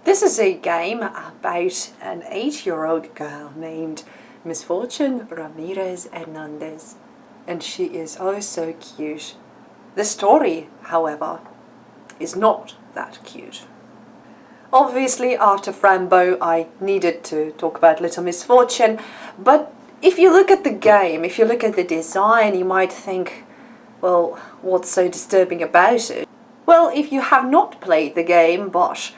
This is a game about an 8-year-old girl named Misfortune Ramirez Hernandez, and she is oh so cute. The story, however, is not that cute. Obviously, after Frambo, I needed to talk about Little Misfortune, but if you look at the game, if you look at the design, you might think, well, what's so disturbing about it? Well, if you have not played the game, but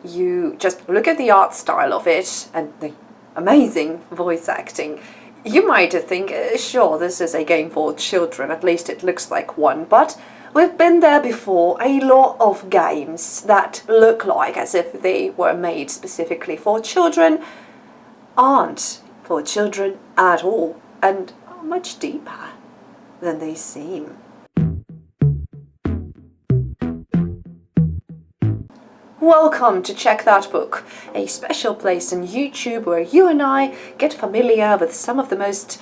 you just look at the art style of it and the amazing voice acting, you might think, sure, this is a game for children, at least it looks like one, but we've been there before. A lot of games that look like as if they were made specifically for children aren't for children at all, and are much deeper than they seem. Welcome to Check That Book, a special place on YouTube where you and I get familiar with some of the most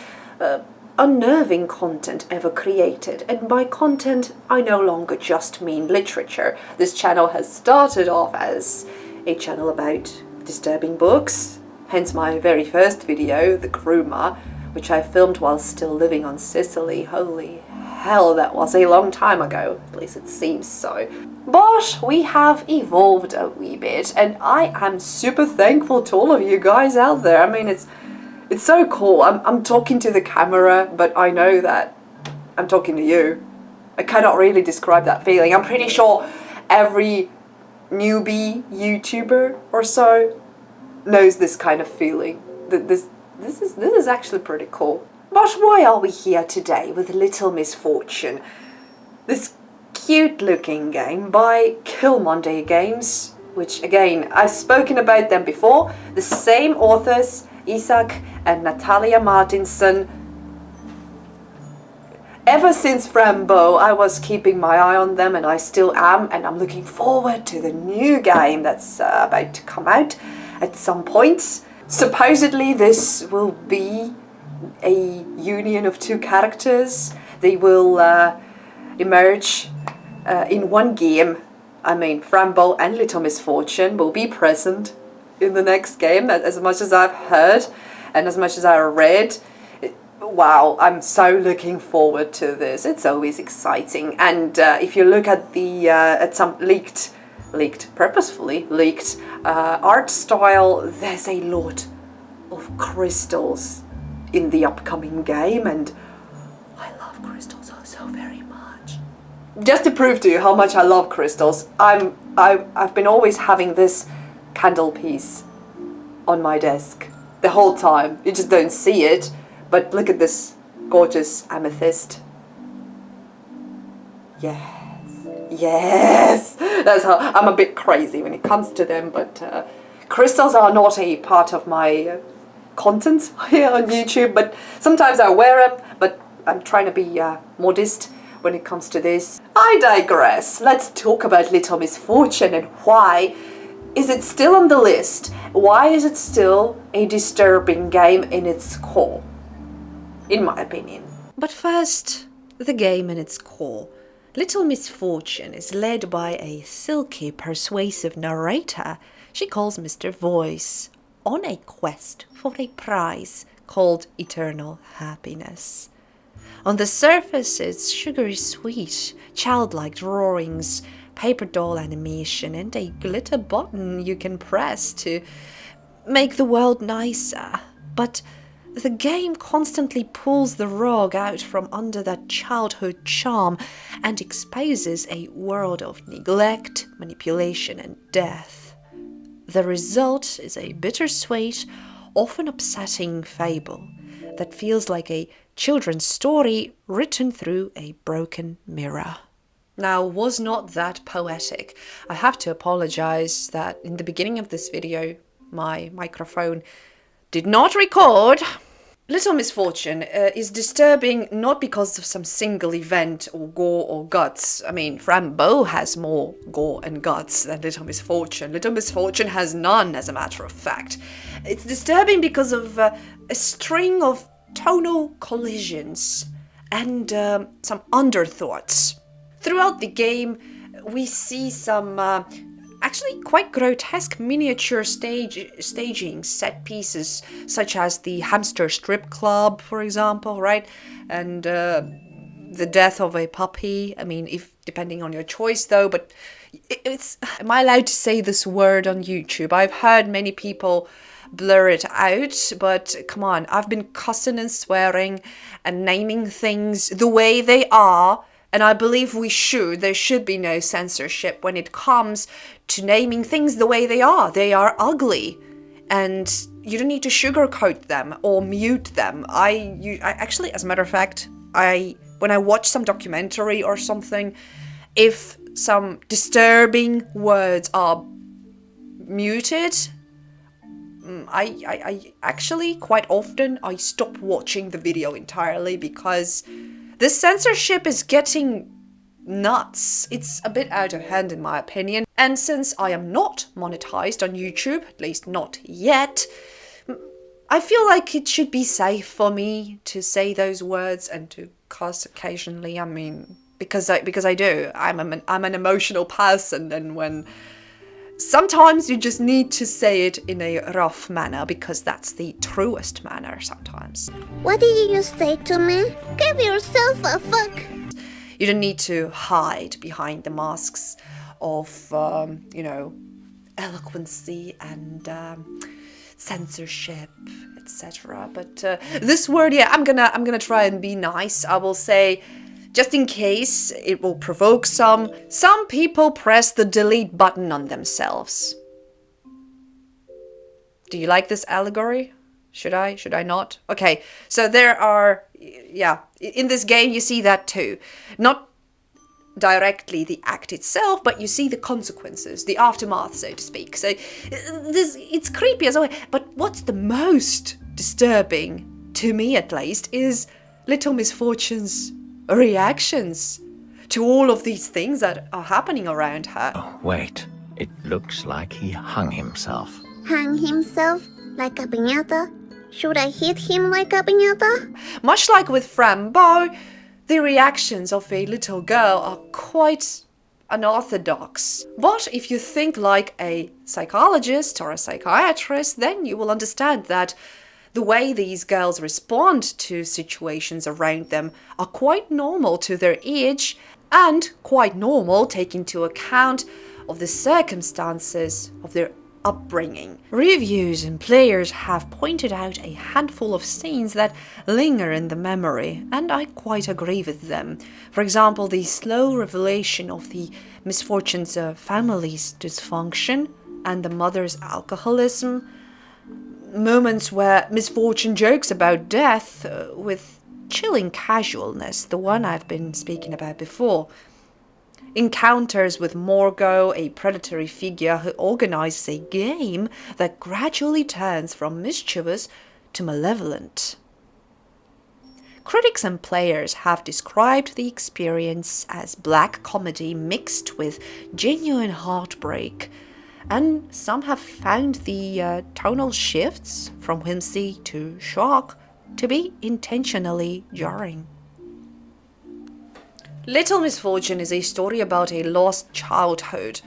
unnerving content ever created. And by content, I no longer just mean literature. This channel has started off as a channel about disturbing books, hence my very first video, The Groomer, which I filmed while still living on Sicily. Holy hell, that was a long time ago, at least it seems so. But we have evolved a wee bit, and I am super thankful to all of you guys out there. I mean, it's so cool. I'm talking to the camera, but I know that I'm talking to you. I cannot really describe that feeling. I'm pretty sure every newbie YouTuber or so knows this kind of feeling. This is actually pretty cool. But why are we here today with Little Misfortune? This cute-looking game by Kill Monday Games, which again, I've spoken about them before. The same authors, Isaac and Natalia Martinson. Ever since Frambo, I was keeping my eye on them, and I still am, and I'm looking forward to the new game that's about to come out at some point. Supposedly this will be a union of two characters. They will emerge in one game. I mean, Frambo and Little Misfortune will be present in the next game, as much as I've heard and as much as I read. Wow, I'm so looking forward to this. It's always exciting. And if you look at the at some purposefully leaked art style, there's a lot of crystals in the upcoming game, and I love crystals so very much. Just to prove to you how much I love crystals, I've been always having this candle piece on my desk the whole time. You just don't see it, but look at this gorgeous amethyst. Yes, that's how I'm a bit crazy when it comes to them, but crystals are not a part of my content here on YouTube, but sometimes I wear them, but I'm trying to be modest when it comes to this. I digress. Let's talk about Little Misfortune and why is it still on the list? Why is it still a disturbing game in its core, in my opinion? But first, the game in its core. Little Misfortune is led by a silky, persuasive narrator she calls Mr. Voice, on a quest for a prize called eternal happiness. On the surface, it's sugary sweet, childlike drawings, paper doll animation, and a glitter button you can press to make the world nicer. But the game constantly pulls the rug out from under that childhood charm and exposes a world of neglect, manipulation, and death. The result is a bittersweet, often upsetting fable that feels like a children's story written through a broken mirror. Now, was not that poetic? I have to apologize that in the beginning of this video, my microphone did not record. Little Misfortune is disturbing not because of some single event or gore or guts. I mean, Frambo has more gore and guts than Little Misfortune. Little Misfortune has none, as a matter of fact. It's disturbing because of a string of tonal collisions and some underthoughts. Throughout the game, we see some actually quite grotesque miniature staging set pieces, such as the hamster strip club, for example, right? And the death of a puppy. I mean, if depending on your choice, though. But it's, am I allowed to say this word on YouTube? I've heard many people blur it out, but come on, I've been cussing and swearing and naming things the way they are. And I believe there should be no censorship when it comes to naming things the way they are. They are ugly. And you don't need to sugarcoat them or mute them. I actually, as a matter of fact, when I watch some documentary or something, if some disturbing words are muted, I actually quite often I stop watching the video entirely, because this censorship is getting nuts. It's a bit out of hand in my opinion. And since I am not monetized on YouTube, at least not yet, I feel like it should be safe for me to say those words and to cuss occasionally. I mean, because I do. I'm an emotional person, and when sometimes you just need to say it in a rough manner, because that's the truest manner sometimes. What did you say to me? Give yourself a fuck. You don't need to hide behind the masks of, eloquency and censorship, etc. But this word, yeah, I'm gonna try and be nice. I will say, just in case it will provoke some people press the delete button on themselves. Do you like this allegory? Should I not? Okay, so there are, yeah, in this game you see that too. Not directly the act itself, but you see the consequences, the aftermath, so to speak. So it's creepy as well. But what's the most disturbing, to me at least, is little Misfortune's reactions to all of these things that are happening around her. Oh, wait. It looks like he hung himself. Hang himself like a piñata? Should I hit him like a piñata? Much like with Frambeau, the reactions of a little girl are quite unorthodox. But if you think like a psychologist or a psychiatrist, then you will understand that the way these girls respond to situations around them are quite normal to their age, and quite normal taking into account of the circumstances of their upbringing. Reviews and players have pointed out a handful of scenes that linger in the memory, and I quite agree with them. For example, the slow revelation of the Misfortune's family's dysfunction and the mother's alcoholism, moments where Misfortune jokes about death with chilling casualness, the one I've been speaking about before. Encounters with Morgo, a predatory figure who organizes a game that gradually turns from mischievous to malevolent. Critics and players have described the experience as black comedy mixed with genuine heartbreak, and some have found the tonal shifts from whimsy to shock to be intentionally jarring. Little Misfortune is a story about a lost childhood.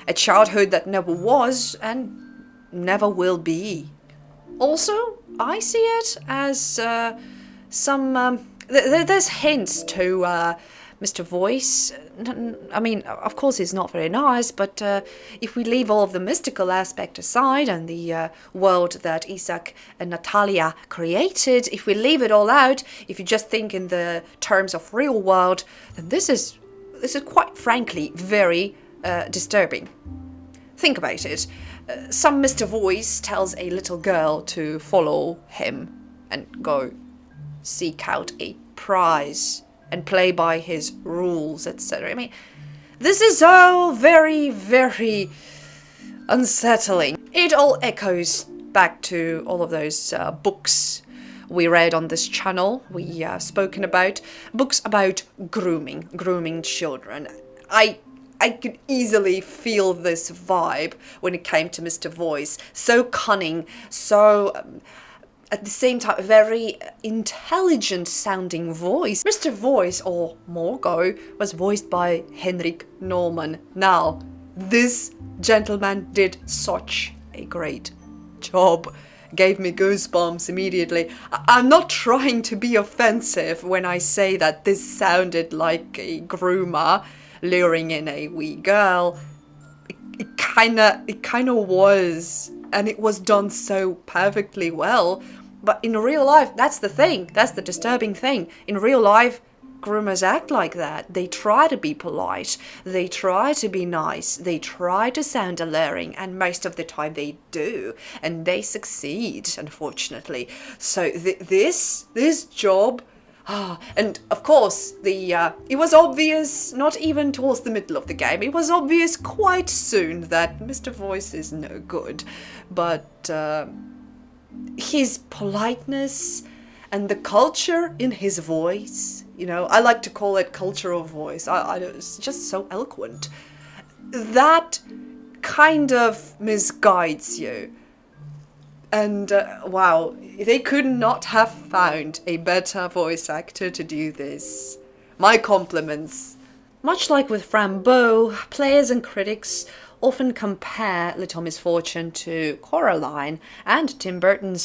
A childhood that never was and never will be. Also, I see it as there's hints to Mr. Voice. I mean, of course he's not very nice, but if we leave all of the mystical aspect aside and the world that Isaac and Natalia created, if we leave it all out, if you just think in the terms of real world, then this is quite frankly very disturbing. Think about it. Some Mr. Voice tells a little girl to follow him and go seek out a prize and play by his rules, etc. I mean, this is all very, very unsettling. It all echoes back to all of those books we read on this channel. We have spoken about books about grooming children. I could easily feel this vibe when it came to Mr. Voice. So cunning, so at the same time, a very intelligent sounding voice. Mr. Voice, or Morgo, was voiced by Henrik Norman. Now, This gentleman did such a great job. Gave me goosebumps immediately. I'm not trying to be offensive when I say that this sounded like a groomer luring in a wee girl. It kinda was, and it was done so perfectly well. But in real life, that's the thing. That's the disturbing thing. In real life, groomers act like that. They try to be polite. They try to be nice. They try to sound alluring, and most of the time they do, and they succeed, unfortunately. So this job. And of course, it was obvious, not even towards the middle of the game, it was obvious quite soon that Mr. Voice is no good. But his politeness and the culture in his voice, I like to call it culture of voice. It's just so eloquent. That kind of misguides you. And wow, they could not have found a better voice actor to do this. My compliments. Much like with Frambeau, players and critics often compare Little Misfortune to Coraline and Tim Burton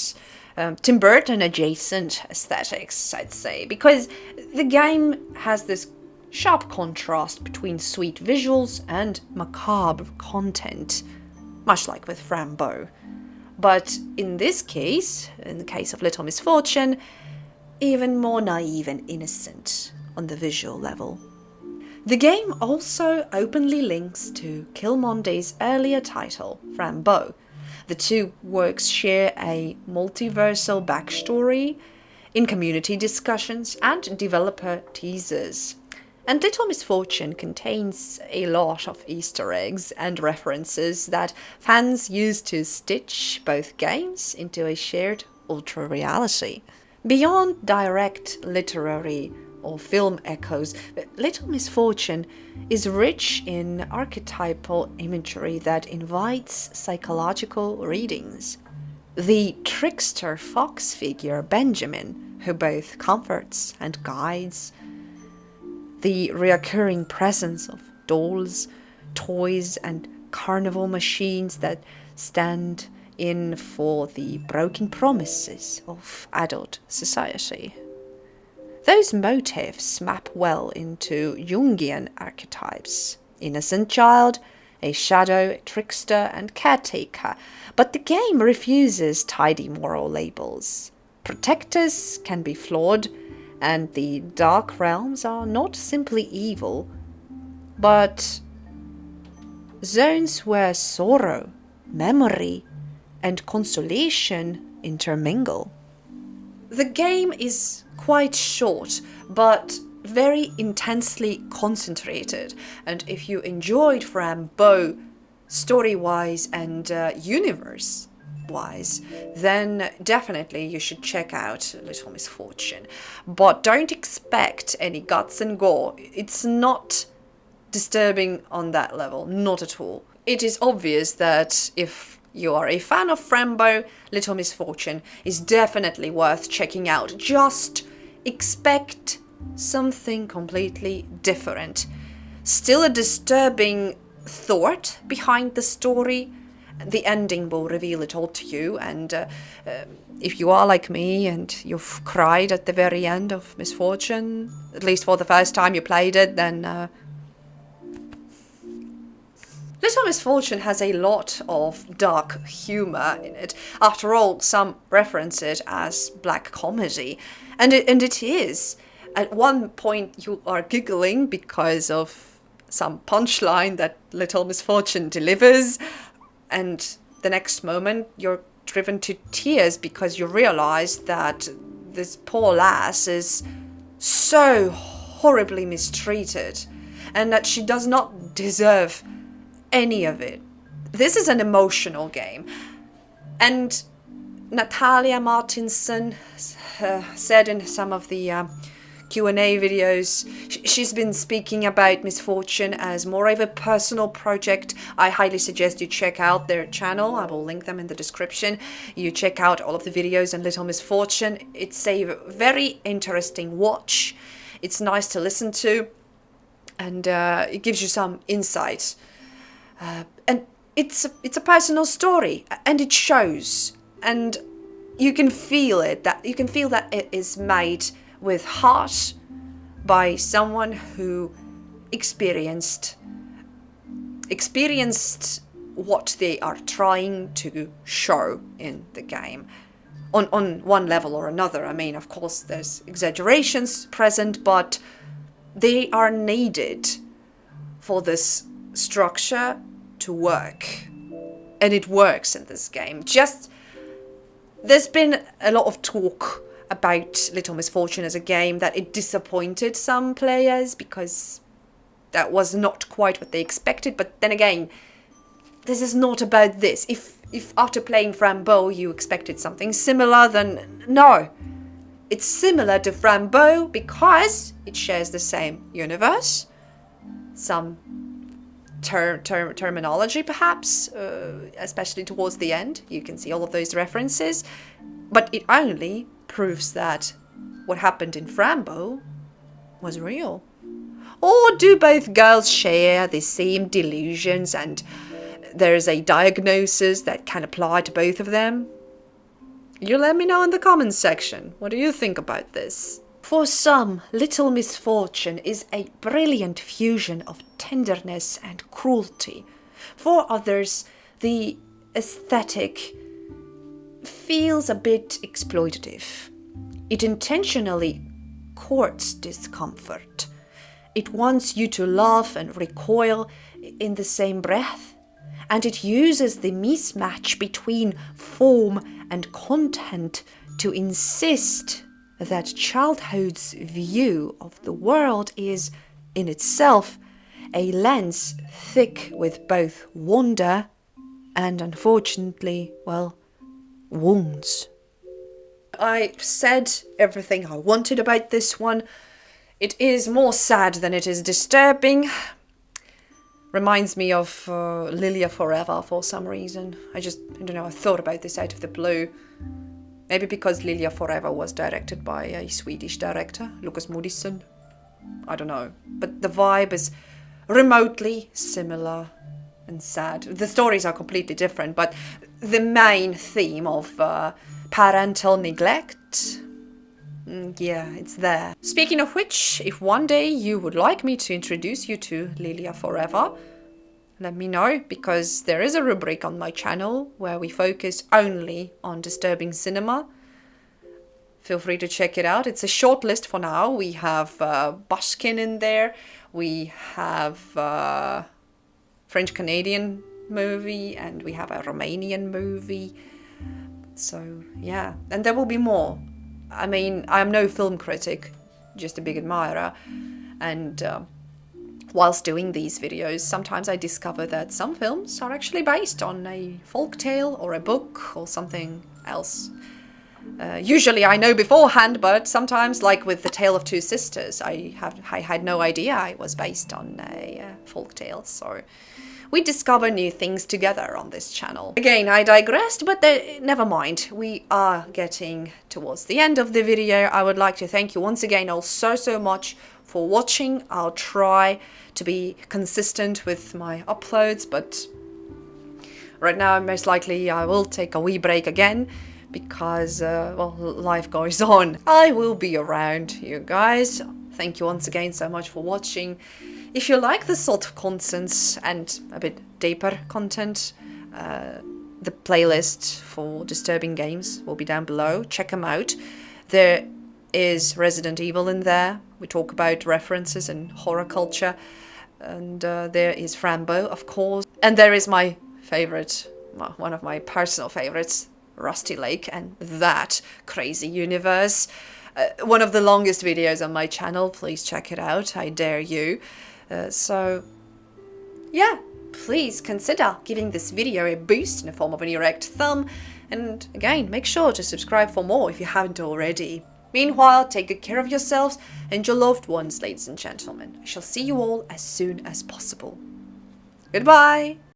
adjacent aesthetics, I'd say, because the game has this sharp contrast between sweet visuals and macabre content, much like with Frambeau. But in this case, in the case of Little Misfortune, even more naive and innocent on the visual level. The game also openly links to Kilmondy's earlier title, Frambeau. The two works share a multiversal backstory in community discussions and developer teasers. And Little Misfortune contains a lot of Easter eggs and references that fans use to stitch both games into a shared ultra-reality. Beyond direct literary or film echoes, Little Misfortune is rich in archetypal imagery that invites psychological readings. The trickster fox figure Benjamin, who both comforts and guides, the reoccurring presence of dolls, toys, and carnival machines that stand in for the broken promises of adult society. Those motifs map well into Jungian archetypes: innocent child, a shadow, a trickster, and caretaker. But the game refuses tidy moral labels. Protectors can be flawed, and the dark realms are not simply evil, but zones where sorrow, memory, and consolation intermingle. The game is quite short, but very intensely concentrated, and if you enjoyed Frambeau story-wise and universe-wise, then definitely you should check out Little Misfortune. But don't expect any guts and gore. It's not disturbing on that level, not at all. It is obvious that if you are a fan of Frambeau, Little Misfortune is definitely worth checking out. Just expect something completely different. Still a disturbing thought behind the story. The ending will reveal it all to you, and if you are like me and you've cried at the very end of Misfortune, at least for the first time you played it, then Little Misfortune has a lot of dark humor in it. After all, some reference it as black comedy, and it is. At one point you are giggling because of some punchline that Little Misfortune delivers, and the next moment you're driven to tears because you realize that this poor lass is so horribly mistreated and that she does not deserve any of it. This is an emotional game, and Natalia Martinson said in some of the Q&A videos, she's been speaking about Misfortune as more of a personal project. I highly suggest you check out their channel. I will link them in the description. You check out all of the videos on Little Misfortune. It's a very interesting watch. It's nice to listen to, and it gives you some insight. And it's a personal story, and it shows, and you can feel it. That you can feel that it is made with heart by someone who experienced what they are trying to show in the game on one level or another. I mean, of course, there's exaggerations present, but they are needed for this structure to work. And it works in this game. There's been a lot of talk about Little Misfortune as a game, that it disappointed some players because that was not quite what they expected. But then again, this is not about this. If after playing Frambeau you expected something similar, then no. It's similar to Frambeau because it shares the same universe, some terminology perhaps, especially towards the end. You can see all of those references, but it only proves that what happened in Frambeau was real. Or do both girls share the same delusions and there is a diagnosis that can apply to both of them? You let me know in the comments section. What do you think about this? For some, Little Misfortune is a brilliant fusion of tenderness and cruelty. For others, the aesthetic feels a bit exploitative. It intentionally courts discomfort. It wants you to laugh and recoil in the same breath. And it uses the mismatch between form and content to insist that childhood's view of the world is, in itself, a lens thick with both wonder and, unfortunately, well, wounds. I said everything I wanted about this one. It is more sad than it is disturbing. Reminds me of Lilia Forever for some reason. I don't know, I thought about this out of the blue. Maybe because Lilia Forever was directed by a Swedish director, Lucas Moodysson. I don't know. But the vibe is remotely similar and sad. The stories are completely different, but the main theme of parental neglect, yeah, it's there. Speaking of which, if one day you would like me to introduce you to Lilia Forever, let me know, because there is a rubric on my channel where we focus only on disturbing cinema. Feel free to check it out. It's a short list for now. We have Bushkin in there. We have French-Canadian movie, and we have a Romanian movie. So, yeah. And there will be more. I mean, I'm no film critic, just a big admirer. And whilst doing these videos, sometimes I discover that some films are actually based on a folk tale or a book or something else. Usually I know beforehand, but sometimes, like with The Tale of Two Sisters, I had no idea it was based on a folk tale. So we discover new things together on this channel. Again, I digressed, but never mind. We are getting towards the end of the video. I would like to thank you once again all so much for watching. I'll try to be consistent with my uploads, but right now most likely I will take a wee break again because, well, life goes on. I will be around, you guys. Thank you once again so much for watching. If you like this sort of content and a bit deeper content, the playlist for disturbing games will be down below. Check them out. There is Resident Evil in there. We talk about references and horror culture. And there is Frambeau, of course. And there is my favorite, well, one of my personal favorites, Rusty Lake and that crazy universe. One of the longest videos on my channel. Please check it out. I dare you. So, yeah, please consider giving this video a boost in the form of an erect thumb. And again, make sure to subscribe for more if you haven't already. Meanwhile, take good care of yourselves and your loved ones, ladies and gentlemen. I shall see you all as soon as possible. Goodbye!